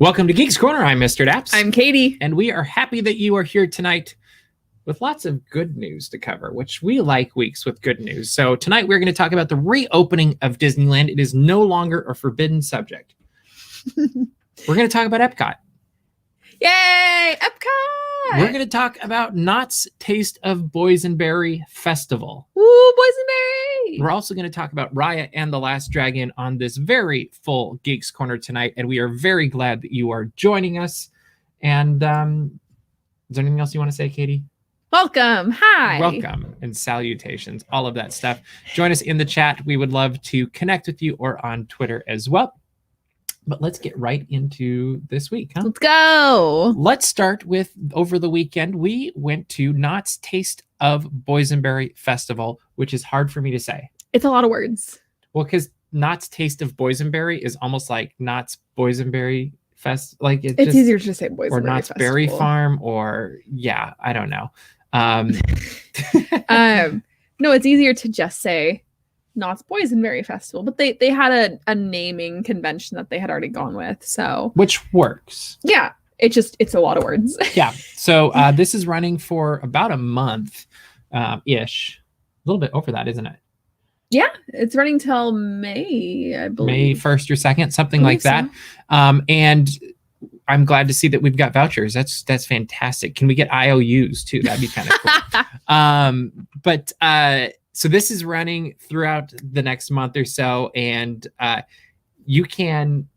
Welcome to Geeks Corner. I'm Mr. Daps. I'm Katie. And we are happy that you are here tonight with lots of good news to cover, which we like weeks with good news. So tonight we're going to talk about the reopening of Disneyland. It is no longer a forbidden subject. We're going to talk about EPCOT. Yay! EPCOT! We're going to talk about Knott's Taste of Boysenberry Festival. Woo, Boysenberry! We're also going to talk about Raya and the Last Dragon on this very full Geeks Corner tonight, and we are very glad that you are joining us. And is there anything else you want to say, Katie? Welcome. Hi. Welcome and salutations, all of that stuff. Join us in the chat. We would love to connect with you or on Twitter as well. But let's get right into this week, huh? Let's go. Let's start with over the weekend. We went to Knott's Taste of Boysenberry Festival, which is hard for me to say. It's a lot of words. Well, because Knott's Taste of Boysenberry is almost like Knott's Boysenberry Fest. Like it's just easier to just say Boysenberry or Knott's Festival. Berry Farm, or yeah, I don't know. No, it's easier to just say Knott's Boysenberry Festival, but they had a naming convention that they had already gone with, so which works. Yeah, it's a lot of words. Yeah. So this is running for about a month, ish, a little bit over that, isn't it? Yeah, it's running till May, I believe. May 1st or 2nd, something like that. And I'm glad to see that we've got vouchers. That's fantastic. Can we get IOUs too? That'd be kind of cool. So this is running throughout the next month or so, and you can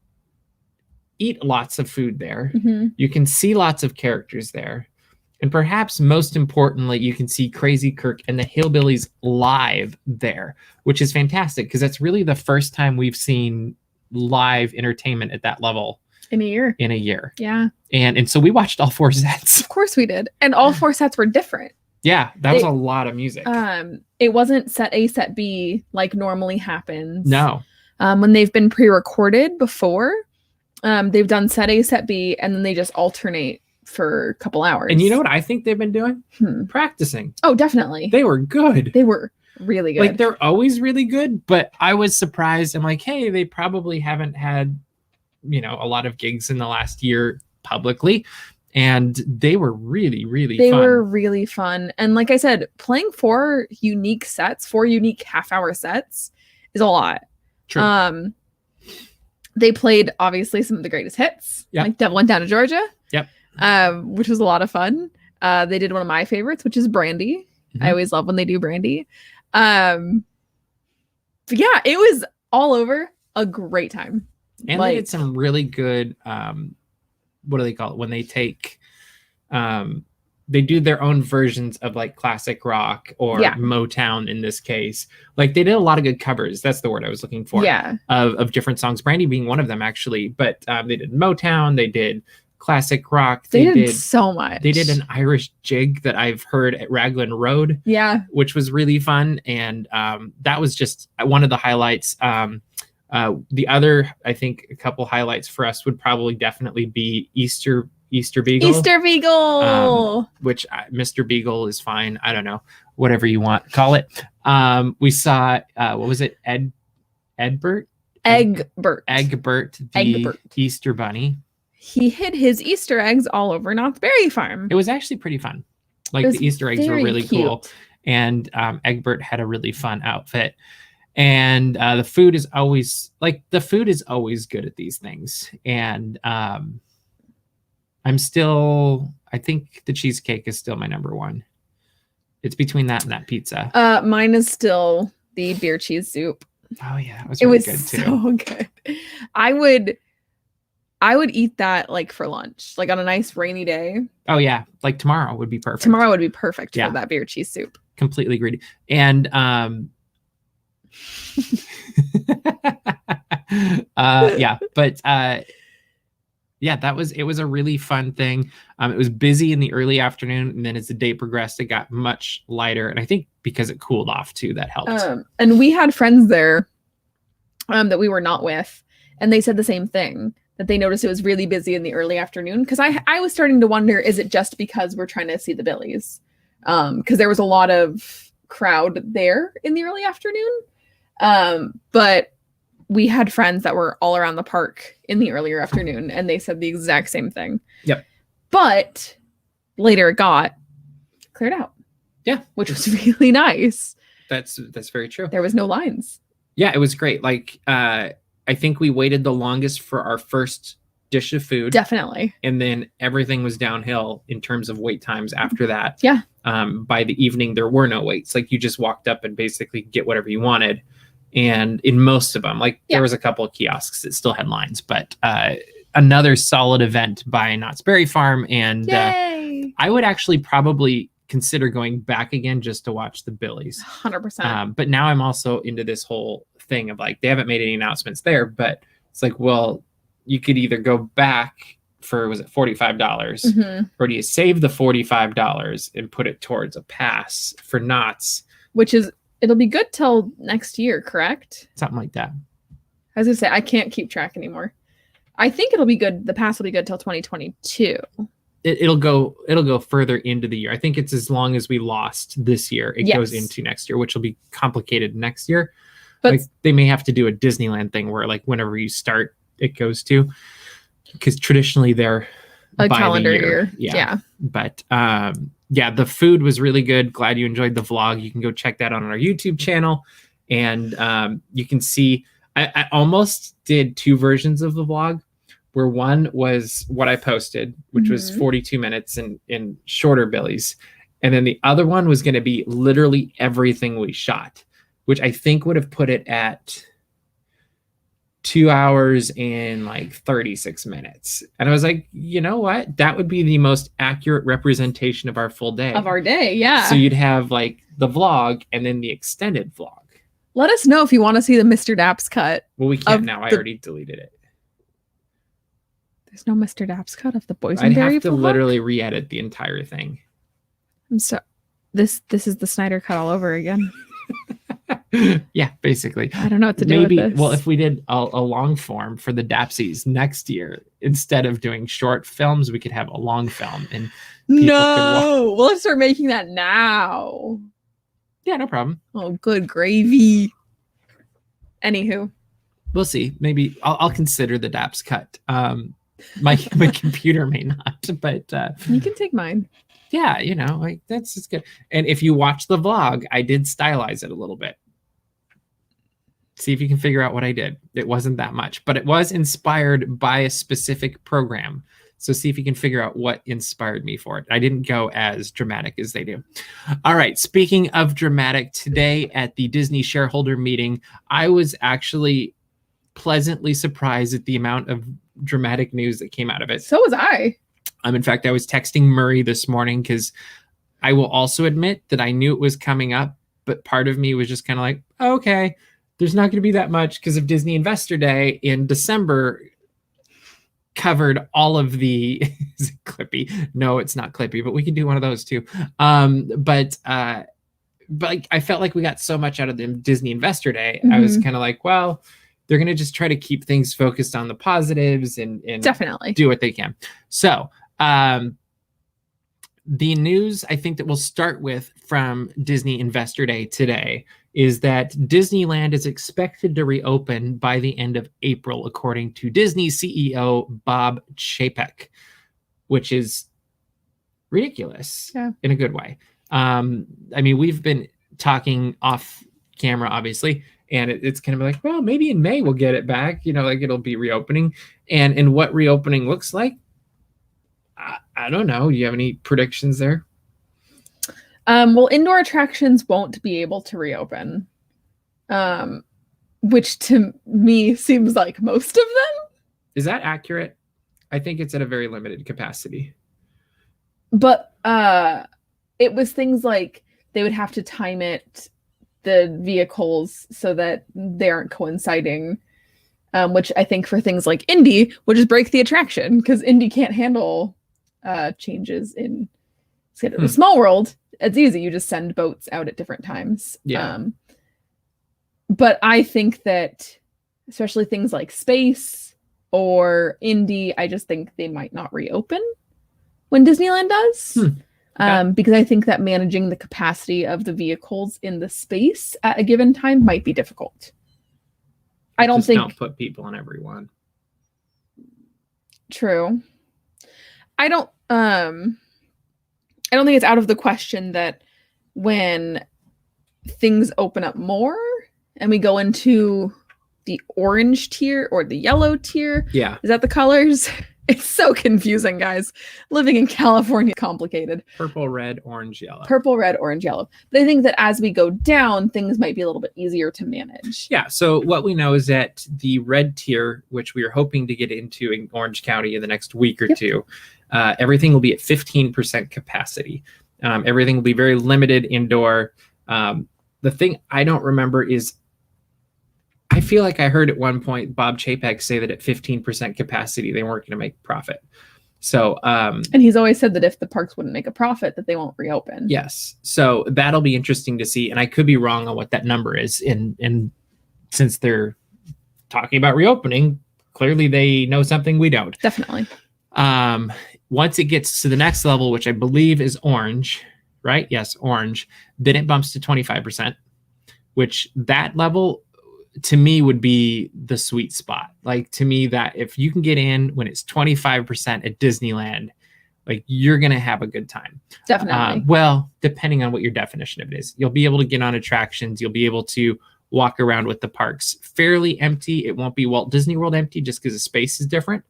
eat lots of food there. Mm-hmm. You can see lots of characters there. And perhaps most importantly, you can see Crazy Kirk and the Hillbillies live there, which is fantastic because that's really the first time we've seen live entertainment at that level in a year. Yeah. And so we watched all 4 sets. Of course we did. And all 4 sets were different. Yeah, that was a lot of music. It wasn't set A, set B like normally happens. No. When they've been pre-recorded before, they've done set A, set B, and then they just alternate for a couple hours. And you know what I think they've been doing? Practicing. Oh, definitely. They were good. They were really good. Like, they're always really good, but I was surprised. I'm like, hey, they probably haven't had, a lot of gigs in the last year publicly. And they were really, really fun. They were really fun. And like I said, playing 4 unique half-hour sets is a lot. True. They played, obviously, some of the greatest hits. Yep. Like Devil Went Down to Georgia. Yep. Which was a lot of fun. They did one of my favorites, which is Brandy. Mm-hmm. I always love when they do Brandy. But yeah, it was all over a great time. And they did some really good, what do they call it? When they take, they do their own versions of like classic rock or Motown in this case. Like they did a lot of good covers. That's the word I was looking for. Yeah. Of different songs. Brandy being one of them actually. But they did Motown. They did classic rock. They did so much. They did an Irish jig that I've heard at Raglan Road. Yeah. Which was really fun. And that was just one of the highlights. The other, I think, a couple highlights for us would probably definitely be Easter Beagle. Easter Beagle! Which Mr. Beagle is fine. I don't know. Whatever you want. Call it. We saw, what was it? Egbert, the Easter Bunny. He hid his Easter eggs all over Knott's Berry Farm. It was actually pretty fun. Like the Easter eggs were really cool. And Egbert had a really fun outfit. And the food is always good at these things. And I think the cheesecake is still my number one. It's between that and that pizza. Mine is still the beer cheese soup. Oh yeah, it was good too. So good. I would eat that like for lunch, like on a nice rainy day. Oh yeah, like tomorrow would be perfect. Tomorrow would be perfect for that beer cheese soup. Completely agreed. And it was a really fun thing. It was busy in the early afternoon, and then as the day progressed, it got much lighter. And I think because it cooled off too, that helped. And we had friends there that we were not with, and they said the same thing, that they noticed it was really busy in the early afternoon. Because I was starting to wonder, is it just because we're trying to see the Billies? Because there was a lot of crowd there in the early afternoon. But we had friends that were all around the park in the earlier afternoon, and they said the exact same thing. Yep. But later it got cleared out. Yeah. Which was really nice. That's very true. There was no lines. Yeah, it was great. Like, I think we waited the longest for our first dish of food. Definitely. And then everything was downhill in terms of wait times after that. Yeah. By the evening, there were no waits. Like, you just walked up and basically get whatever you wanted. And in most of them, like, there was a couple of kiosks that still had lines, but another solid event by Knott's Berry Farm. And I would actually probably consider going back again just to watch the Billies. 100%. But now I'm also into this whole thing of like, they haven't made any announcements there, but it's like, well, you could either go back for, was it $45? Or do you save the $45 and put it towards a pass for Knott's? Which is, it'll be good till next year, correct? Something like that. I was gonna say, I can't keep track anymore. I think it'll be good. The pass will be good till 2022. It'll go further into the year. I think it's as long as we lost this year, it goes into next year, which will be complicated next year. But like, they may have to do a Disneyland thing where like whenever you start, it goes to, because traditionally they're a by calendar the year. Yeah. But yeah, the food was really good. Glad you enjoyed the vlog. You can go check that out on our YouTube channel, and you can see I almost did 2 versions of the vlog, where one was what I posted, which was 42 minutes in shorter Billies. And then the other one was going to be literally everything we shot, which I think would have put it at 2 hours and like 36 minutes. And I was like, you know what? That would be the most accurate representation of our full day. Of our day, yeah. So you'd have like the vlog and then the extended vlog. Let us know if you want to see the Mr. Daps cut. Well, we can't now. I already deleted it. There's no Mr. Daps cut of the Boysenberry I'd have to vlog? literally re-edit the entire thing. I'm so this is the Snyder cut all over again. Yeah, basically. I don't know what to do with this. Well, if we did a long form for the Dapsies next year, instead of doing short films, we could have a long film. And no, we'll start making that now. Yeah, no problem. Oh, good gravy. Anywho, we'll see. Maybe I'll consider the Daps cut. My computer may not, but you can take mine. Yeah, you know, like that's just good. And if you watch the vlog, I did stylize it a little bit. See if you can figure out what I did. It wasn't that much, but it was inspired by a specific program. So see if you can figure out what inspired me for it. I didn't go as dramatic as they do. All right. Speaking of dramatic, today at the Disney shareholder meeting, I was actually pleasantly surprised at the amount of dramatic news that came out of it. So was I. In fact, I was texting Murray this morning because I will also admit that I knew it was coming up, but part of me was just kind of like, okay, there's not going to be that much because of Disney Investor Day in December covered all of the is it Clippy? No, it's not Clippy, but we can do one of those too. But I felt like we got so much out of the Disney Investor Day. I was kind of like, well, they're going to just try to keep things focused on the positives and definitely do what they can. So the news I think that we'll start with from Disney Investor Day today is that Disneyland is expected to reopen by the end of April, according to Disney CEO Bob Chapek, which is ridiculous in a good way. I mean, we've been talking off camera, obviously, and it's kind of like, well, maybe in May we'll get it back, you know, like it'll be reopening. And what reopening looks like, I don't know. Do you have any predictions there? Well, indoor attractions won't be able to reopen, which to me seems like most of them. Is that accurate? I think it's at a very limited capacity. But it was things like they would have to time it, the vehicles, so that they aren't coinciding, which I think for things like Indy would just break the attraction because Indy can't handle changes in schedule. Small World, it's easy. You just send boats out at different times. Yeah. But I think that especially things like Space or Indy, I just think they might not reopen when Disneyland does. Because I think that managing the capacity of the vehicles in the space at a given time might be difficult. I don't Just think don't put people in every one. True. I don't think it's out of the question that when things open up more and we go into the orange tier or the yellow tier. Yeah. Is that the colors? It's so confusing, guys. Living in California is complicated. Purple, red, orange, yellow. Purple, red, orange, yellow. But I think that as we go down, things might be a little bit easier to manage. Yeah. So what we know is that the red tier, which we are hoping to get into in Orange County in the next week or two, everything will be at 15% capacity. Everything will be very limited indoor. The thing I don't remember is, I feel like I heard at one point Bob Chapek say that at 15% capacity, they weren't going to make profit. So, and he's always said that if the parks wouldn't make a profit, that they won't reopen. Yes. So that'll be interesting to see. And I could be wrong on what that number is. And since they're talking about reopening, clearly they know something we don't. Definitely. Once it gets to the next level, which I believe is orange, right? Yes, orange. Then it bumps to 25%, which that level to me would be the sweet spot. Like, to me, that if you can get in when it's 25% at Disneyland, like, you're going to have a good time. Definitely. Well, depending on what your definition of it is, you'll be able to get on attractions. You'll be able to walk around with the parks fairly empty. It won't be Walt Disney World empty just because the space is different,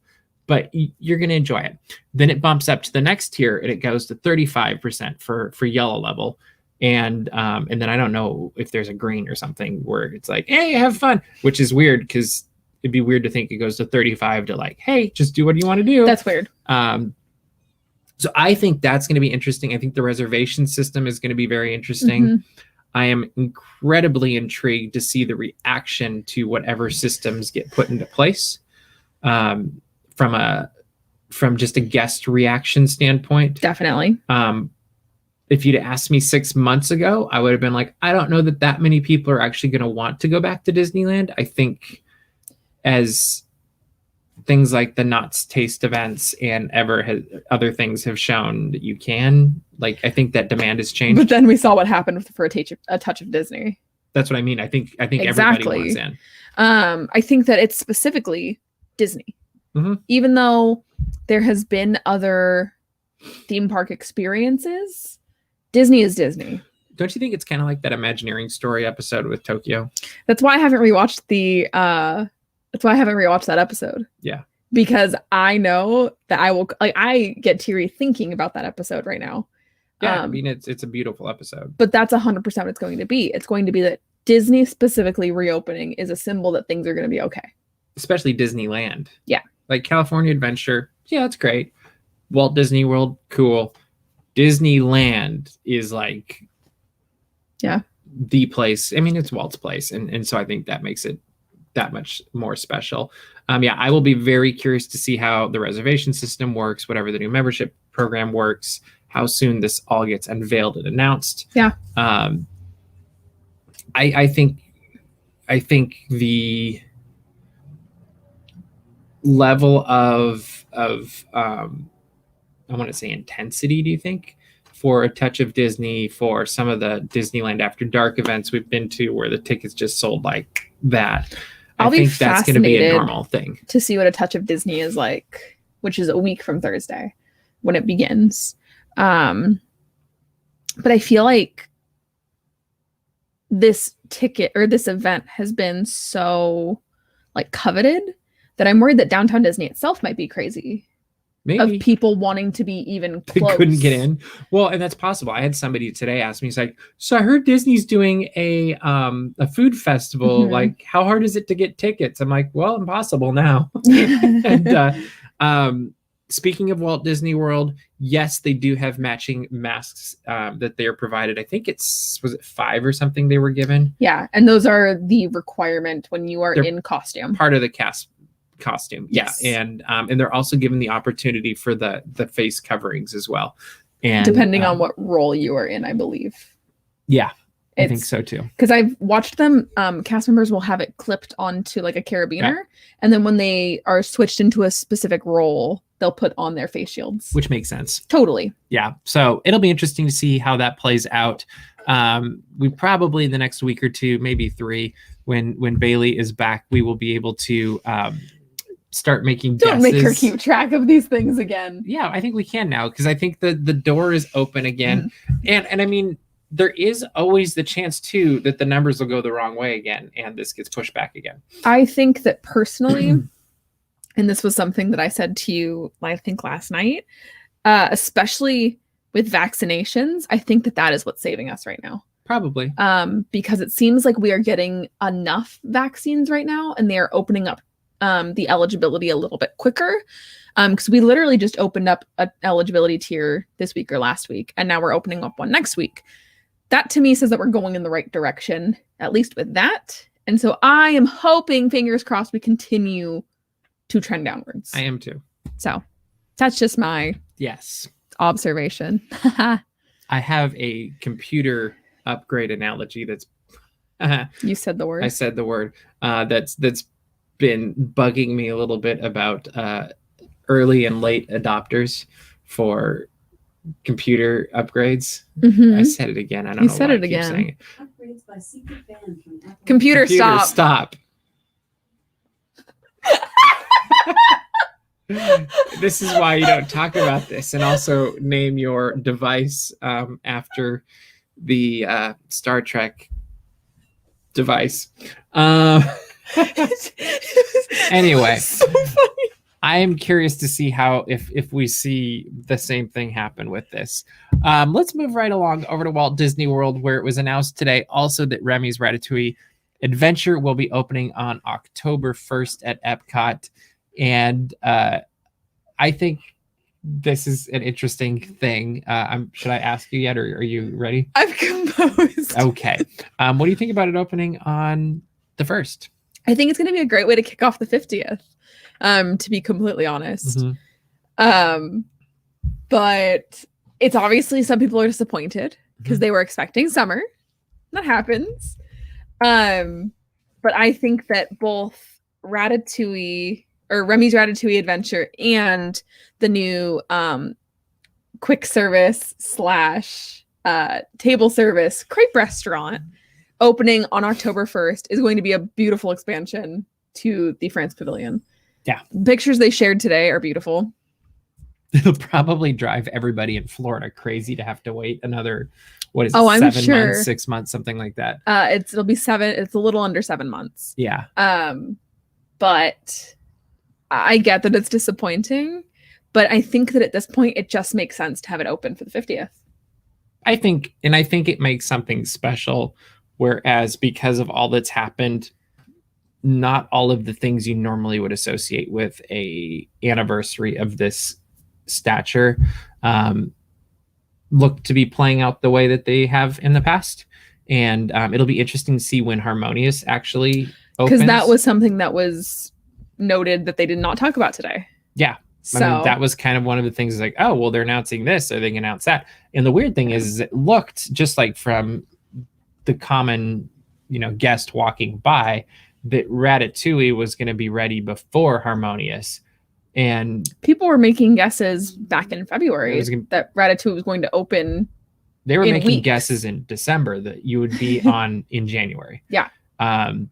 but you're going to enjoy it. Then it bumps up to the next tier and it goes to 35% for yellow level. And then I don't know if there's a green or something where it's like, hey, have fun, which is weird because it'd be weird to think it goes to 35 to like, hey, just do what you want to do. That's weird. So I think that's going to be interesting. I think the reservation system is going to be very interesting. Mm-hmm. I am incredibly intrigued to see the reaction to whatever systems get put into place from just a guest reaction standpoint. Definitely. If you'd asked me 6 months ago, I would have been like, I don't know that many people are actually going to want to go back to Disneyland. I think as things like the Knott's taste events and other things have shown that you can, like, I think that demand has changed. But then we saw what happened for a touch of Disney. That's what I mean. I think exactly. Everybody wants in. I think that it's specifically Disney. Mm-hmm. Even though there has been other theme park experiences, Disney is Disney. Don't you think it's kind of like that Imagineering Story episode with Tokyo? That's why I haven't rewatched that episode. Yeah. Because I know that I get teary thinking about that episode right now. Yeah, I mean, it's a beautiful episode. But that's 100% what it's going to be. It's going to be that Disney specifically reopening is a symbol that things are going to be okay. Especially Disneyland. Yeah. Like California Adventure, yeah, that's great. Walt Disney World, cool. Disneyland is like, yeah, the place. I mean, it's Walt's place, and so I think that makes it that much more special. I will be very curious to see how the reservation system works, whatever the new membership program works, how soon this all gets unveiled and announced. Yeah. I think the level of I want to say intensity, do you think, for a touch of Disney, for some of the Disneyland After Dark events we've been to where the tickets just sold like that? I think that's going to be a normal thing. To see what a touch of Disney is like, which is a week from Thursday when it begins. But I feel like this ticket or this event has been so like coveted that I'm worried that Downtown Disney itself might be crazy. Maybe. Of people wanting to be even close. They couldn't get in. Well, and that's possible. I had somebody today ask me, he's like, so I heard Disney's doing a food festival. Mm-hmm. Like, how hard is it to get tickets? I'm like, well, impossible now. And speaking of Walt Disney World, yes, they do have matching masks that they are provided. I think was it 5 or something they were given? Yeah, and those are the requirement when you are in costume. Part of the costume. Yes. Yeah. And they're also given the opportunity for the face coverings as well. And depending on what role you are in, I believe. Yeah. I think so too. Because I've watched them, cast members will have it clipped onto like a carabiner. Yeah. And then when they are switched into a specific role, they'll put on their face shields. Which makes sense. Totally. Yeah. So it'll be interesting to see how that plays out. We probably in the next week or two, maybe 3, when Bailey is back, we will be able to start making Don't guesses. make her keep track of these things again. Yeah, I think we can now, because I think the door is open again. And I mean, there is always the chance too that the numbers will go the wrong way again and this gets pushed back again. I think that personally, and this was something that I said to you, I think last night, especially with vaccinations, I think that is what's saving us right now. Probably. Because it seems like we are getting enough vaccines right now, and they are opening up the eligibility a little bit quicker. Because we literally just opened up an eligibility tier this week or last week, and now we're opening up one next week. That to me says that we're going in the right direction, at least with that. And so I am hoping, fingers crossed, we continue to trend downwards. I am too. So that's just my observation. I have a computer upgrade analogy that's you said the word. I said the word. That's been bugging me a little bit about early and late adopters for computer upgrades. I said it again. I don't know. You said it again. Upgrades by secret band from Apple. Computer stop. This is why you don't talk about this, and also name your device after the Star Trek device. Anyway, so funny. I am curious to see how if we see the same thing happen with this. Let's move right along over to Walt Disney World, where it was announced today also that Remy's Ratatouille Adventure will be opening on October 1st at EPCOT. And I think this is an interesting thing. Should I ask you yet, or are you ready? I'm composed. Okay. What do you think about it opening on the 1st? I think it's going to be a great way to kick off the 50th, to be completely honest. But it's obviously some people are disappointed because they were expecting summer. That happens. But I think that both Ratatouille or Remy's Ratatouille Adventure and the new quick service / table service crepe restaurant opening on October 1st is going to be a beautiful expansion to the France Pavilion. Yeah. Pictures they shared today are beautiful. It'll probably drive everybody in Florida crazy to have to wait another, what is it, I'm 7 sure. months, 6 months, something like that. It'll be 7. It's a little under 7 months. Yeah. But I get that it's disappointing, but I think that at this point, it just makes sense to have it open for the 50th. I think it makes something special. Whereas because of all that's happened, not all of the things you normally would associate with a anniversary of this stature look to be playing out the way that they have in the past. And it'll be interesting to see when Harmonious actually opens. Because that was something that was noted that they did not talk about today. Yeah. So I mean, that was kind of one of the things like, oh, well, they're announcing this, so they can announce that. And the weird thing is it looked just like from the common, guest walking by that Ratatouille was going to be ready before Harmonious. And people were making guesses back in February that Ratatouille was going to open. They were making guesses in December that you would be on in January. Yeah. So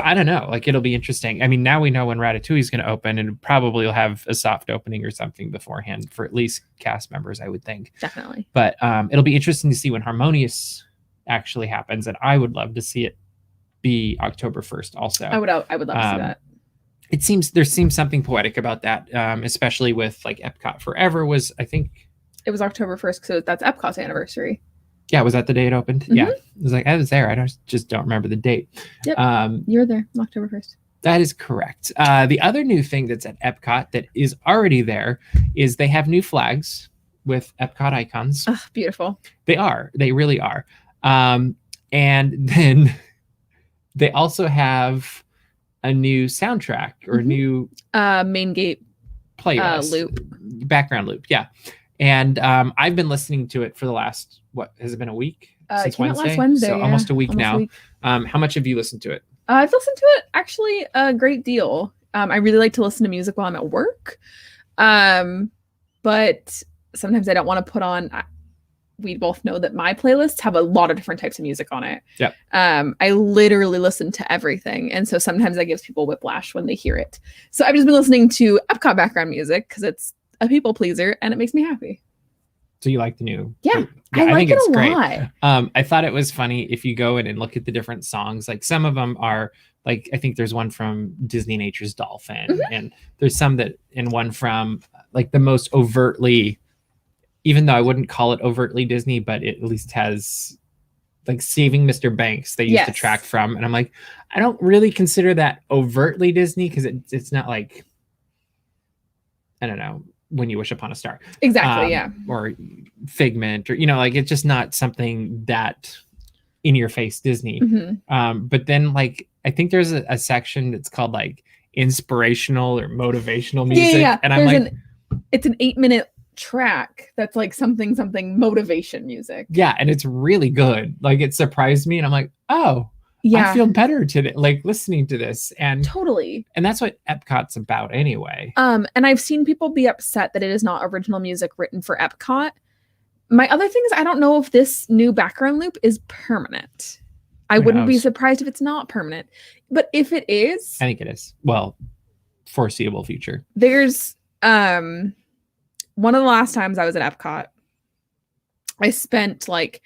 I don't know, like it'll be interesting. I mean, now we know when Ratatouille is going to open, and probably will have a soft opening or something beforehand for at least cast members, I would think. Definitely. But it'll be interesting to see when Harmonious actually happens, and I would love to see it be October 1st also. I would love to see that. There seems something poetic about that, especially with like Epcot Forever was, I think it was October 1st, so that's Epcot's anniversary. Yeah, was that the day it opened? Yeah, it was like I was there. I just don't remember the date. Yep, you were there, October 1st. That is correct. The other new thing that's at Epcot that is already there is they have new flags with Epcot icons. Oh, beautiful. They are. They really are. And then they also have a new soundtrack or new main gate playlist loop, background loop. Yeah. And I've been listening to it for the last, what has it been, a week? Since Wednesday? Last Wednesday, so almost a week now. How much have you listened to it? I've listened to it actually a great deal. I really like to listen to music while I'm at work. But sometimes I don't want to put on we both know that my playlists have a lot of different types of music on it. Yep. I literally listen to everything. And so sometimes that gives people whiplash when they hear it. So I've just been listening to EPCOT background music because it's a people pleaser and it makes me happy. So you like the new? Yeah, I like it a lot. I thought it was funny if you go in and look at the different songs, like some of them are like, I think there's one from Disney Nature's Dolphin, and there's some that, and one from like the most overtly, even though I wouldn't call it overtly Disney, but it at least has like Saving Mr. Banks they used to track from. And I'm like, I don't really consider that overtly Disney because it's not like, I don't know, When You Wish Upon a Star. Exactly, yeah. Or Figment, or, you know, like it's just not something that in your face Disney. But then like, I think there's a section that's called like inspirational or motivational music. Yeah. And I'm like, it's an 8-minute track that's like something motivation music. Yeah, and it's really good. Like it surprised me, and I'm like, oh, yeah, I feel better today, like listening to this. And totally. And that's what EPCOT's about anyway. And I've seen people be upset that it is not original music written for EPCOT. My other thing is I don't know if this new background loop is permanent. I wouldn't be surprised if it's not permanent. But if it is, I think it is. Well, foreseeable future. There's one of the last times I was at EPCOT, I spent like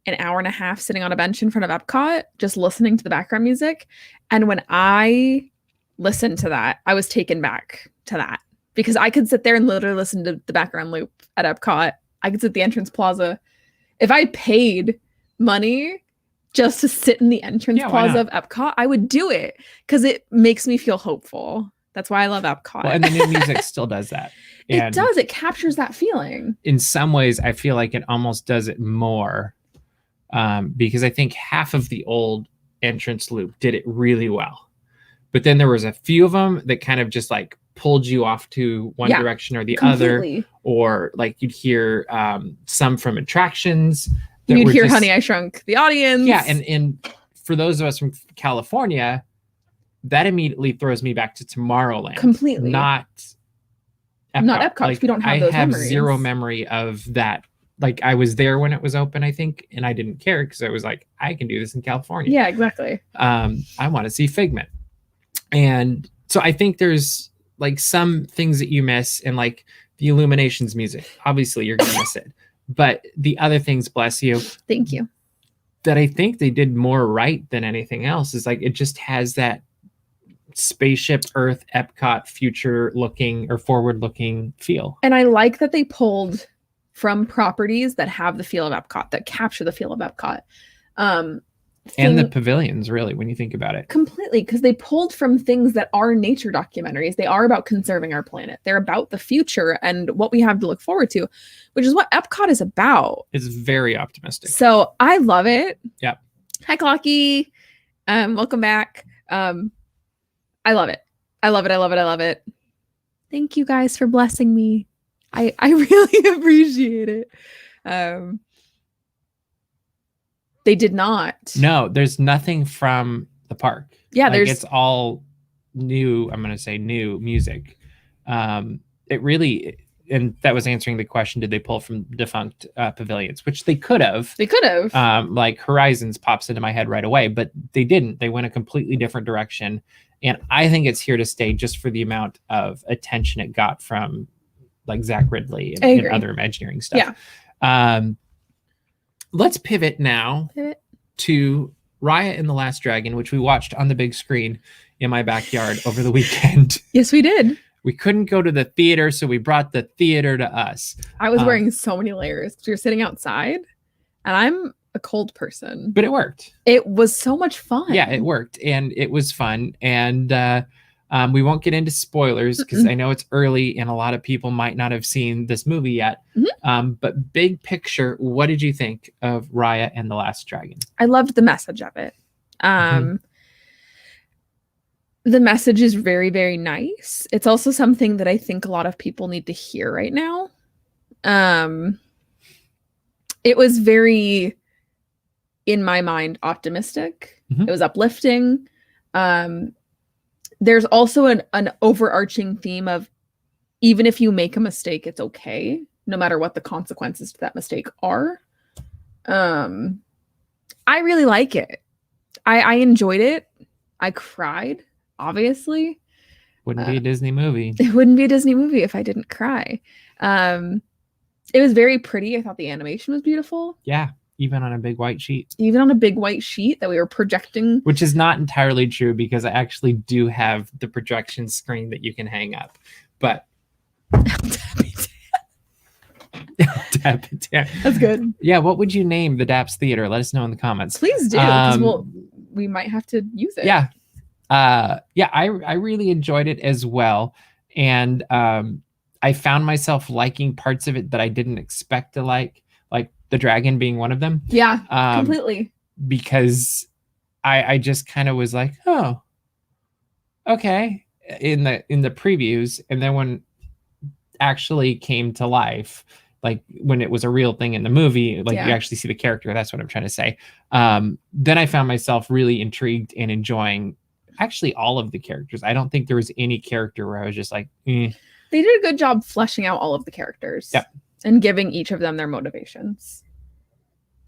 an hour and a half sitting on a bench in front of EPCOT, just listening to the background music. And when I listened to that, I was taken back to that because I could sit there and literally listen to the background loop at EPCOT. I could sit at the entrance plaza. If I paid money just to sit in the entrance plaza of EPCOT, I would do it because it makes me feel hopeful. That's why I love EPCOT. Well, and the new music still does that. It does. It captures that feeling. In some ways, I feel like it almost does it more because I think half of the old entrance loop did it really well. But then there was a few of them that kind of just like pulled you off to one direction or the other. Or like you'd hear some from attractions. You'd hear Honey, I Shrunk the Audience. Yeah. And for those of us from California, that immediately throws me back to Tomorrowland. Completely. Not EPCOT. Not EPCOT. Like, we don't have those memories. I have zero memory of that. Like I was there when it was open, I think, and I didn't care because I was like, I can do this in California. Yeah, exactly. I want to see Figment. And so I think there's like some things that you miss, and like the Illuminations music. Obviously, you're going to miss it. But the other things, bless you. Thank you. That I think they did more right than anything else is like it just has that spaceship Earth EPCOT future looking or forward looking feel. And I like that they pulled from properties that have the feel of EPCOT, that capture the feel of EPCOT. And the pavilions, really, when you think about it. Completely, because they pulled from things that are nature documentaries. They are about conserving our planet. They're about the future and what we have to look forward to, which is what EPCOT is about. It's very optimistic. So I love it. Yeah. Hi, Clocky. Welcome back. I love it. I love it. I love it. I love it. Thank you guys for blessing me. I really appreciate it. They did not. No, there's nothing from the park. Yeah, like, it's all new. I'm going to say new music. It really, and that was answering the question: did they pull from defunct pavilions? Which they could have. They could have. Like Horizons pops into my head right away, but they didn't. They went a completely different direction, and I think it's here to stay just for the amount of attention it got from like Zach Ridley and other Imagineering stuff. Yeah. Let's pivot now to Raya and the Last Dragon, which we watched on the big screen in my backyard over the weekend. Yes, we did. We couldn't go to the theater, so we brought the theater to us. I was wearing so many layers because you're sitting outside, and I'm a cold person. But it worked. It was so much fun. Yeah, it worked, and it was fun. And we won't get into spoilers because I know it's early and a lot of people might not have seen this movie yet. But big picture, what did you think of Raya and the Last Dragon? I loved the message of it. The message is very, very nice. It's also something that I think a lot of people need to hear right now. It was very, in my mind, optimistic. It was uplifting. There's also an overarching theme of even if you make a mistake, it's okay, no matter what the consequences to that mistake are. I really like it. I enjoyed it. I cried, obviously. Wouldn't be a Disney movie. It wouldn't be a Disney movie if I didn't cry. It was very pretty. I thought the animation was beautiful. Yeah, even on a big white sheet. Even on a big white sheet that we were projecting. Which is not entirely true because I actually do have the projection screen that you can hang up. But That's good. Yeah, what would you name the DAPS Theater? Let us know in the comments. Please do, because we might have to use it. Yeah. I really enjoyed it as well. And I found myself liking parts of it that I didn't expect to like the dragon being one of them. Yeah, completely. Because I just kind of was like, oh, okay, in the previews, and then when actually came to life, like when it was a real thing in the movie, like you actually see the character. That's what I'm trying to say. Then I found myself really intrigued and enjoying actually all of the characters. I don't think there was any character where I was just like, eh. They did a good job fleshing out all of the characters and giving each of them their motivations.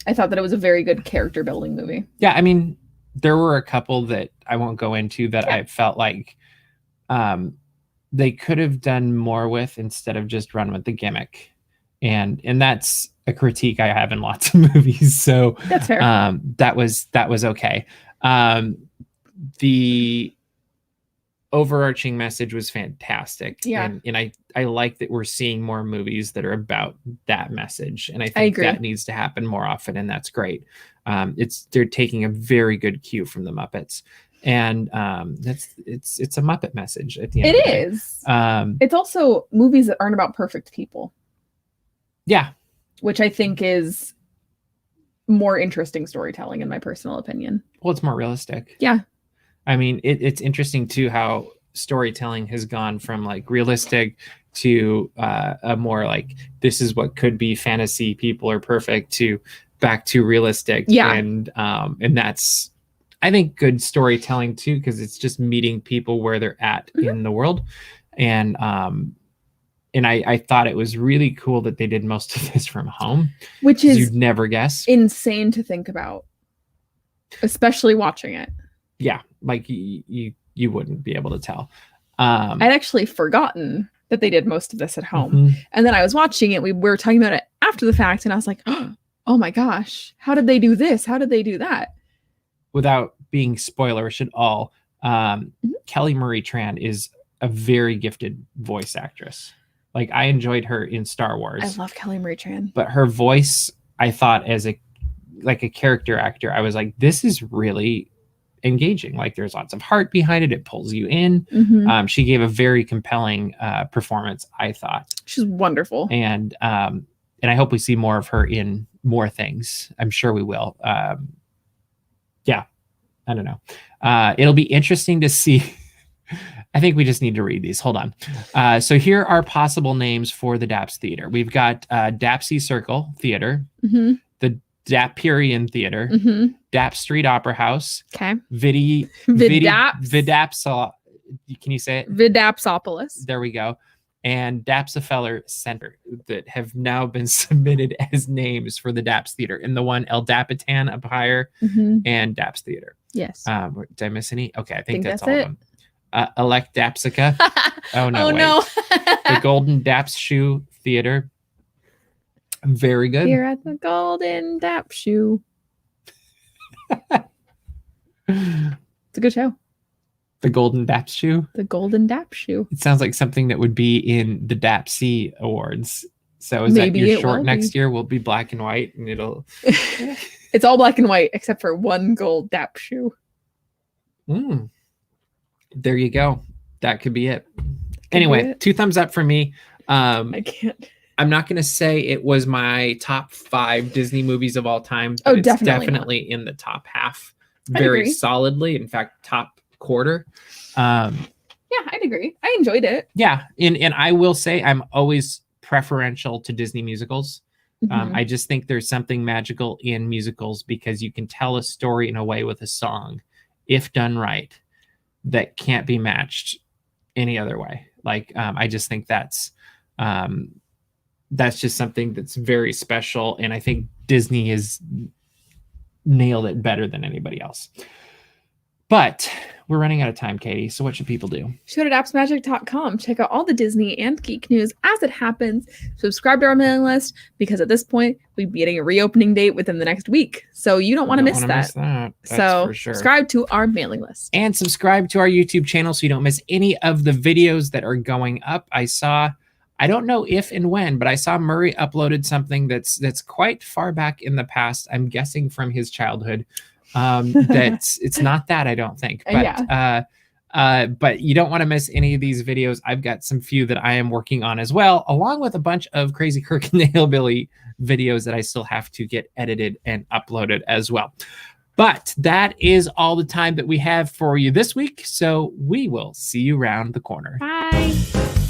I thought that it was a very good character building movie. Yeah, I mean, there were a couple that I won't go into that I felt like they could have done more with instead of just run with the gimmick. And that's a critique I have in lots of movies. So that's fair. That was okay. The overarching message was fantastic. Yeah. And I like that we're seeing more movies that are about that message. And I think that needs to happen more often, and that's great. They're taking a very good cue from the Muppets. And it's a Muppet message at the end. It is. It's also movies that aren't about perfect people. Yeah. Which I think is more interesting storytelling, in my personal opinion. Well, it's more realistic. Yeah. I mean, it's interesting too how storytelling has gone from like realistic to a more like, this is what could be fantasy, people are perfect, to back to realistic. Yeah. And that's, I think, good storytelling too, because it's just meeting people where they're at in the world. And I thought it was really cool that they did most of this from home, which is you'd never guess. Insane to think about, especially watching it. Yeah, like you wouldn't be able to tell. I'd actually forgotten that they did most of this at home, and then I was watching it. We were talking about it after the fact, and I was like, "Oh my gosh, how did they do this? How did they do that?" Without being spoilerish at all, Kelly Marie Tran is a very gifted voice actress. Like, I enjoyed her in Star Wars. I love Kelly Marie Tran. But her voice, I thought, as a character actor, I was like, this is really engaging. Like, there's lots of heart behind it. It pulls you in. She gave a very compelling performance, I thought. She's wonderful. And I hope we see more of her in more things. I'm sure we will. Yeah, I don't know. It'll be interesting to see. I think we just need to read these. Hold on. So here are possible names for the DAPS Theater. We've got Dapsy Circle Theater, the Daperian Theater, Dap Street Opera House, Vidapsol. Can you say it? Vidapsopolis. There we go. And Dapsifeller Center that have now been submitted as names for the DAPS Theater. And the one El Dapitan up higher and DAPS Theater. Yes. Did I miss any? Okay, I think that's all of them. Elect Dapsica. Oh no! No! The Golden Daps Shoe Theater. Very good. Here at the Golden Dap Shoe. It's a good show. The Golden Daps Shoe. The Golden Dap Shoe. It sounds like something that would be in the DAPC Awards. So is that your short next year? Will be black and white, and it'll. It's all black and white except for one gold Dap Shoe. There you go. That could be it. Anyway, 2 thumbs up for me. I can't. I'm not going to say it was my top 5 Disney movies of all time. But it's definitely in the top half, very solidly. In fact, top quarter. Yeah, I'd agree. I enjoyed it. Yeah, and I will say I'm always preferential to Disney musicals. I just think there's something magical in musicals because you can tell a story in a way with a song, if done right, that can't be matched any other way. Like, I just think that's just something that's very special. And I think Disney has nailed it better than anybody else. But we're running out of time, Katie. So what should people do? Shoot at appsmagic.com. Check out all the Disney and geek news as it happens. Subscribe to our mailing list because at this point, we'll be getting a reopening date within the next week. So you don't want to miss that. That's so for sure. subscribe to our mailing list. And subscribe to our YouTube channel so you don't miss any of the videos that are going up. I don't know if and when, but I saw Murray uploaded something that's quite far back in the past. I'm guessing from his childhood. It's not that, I don't think. But but you don't want to miss any of these videos. I've got some few that I am working on as well, along with a bunch of Crazy Kirk and the Hillbilly videos that I still have to get edited and uploaded as well. But that is all the time that we have for you this week. So we will see you around the corner. Bye.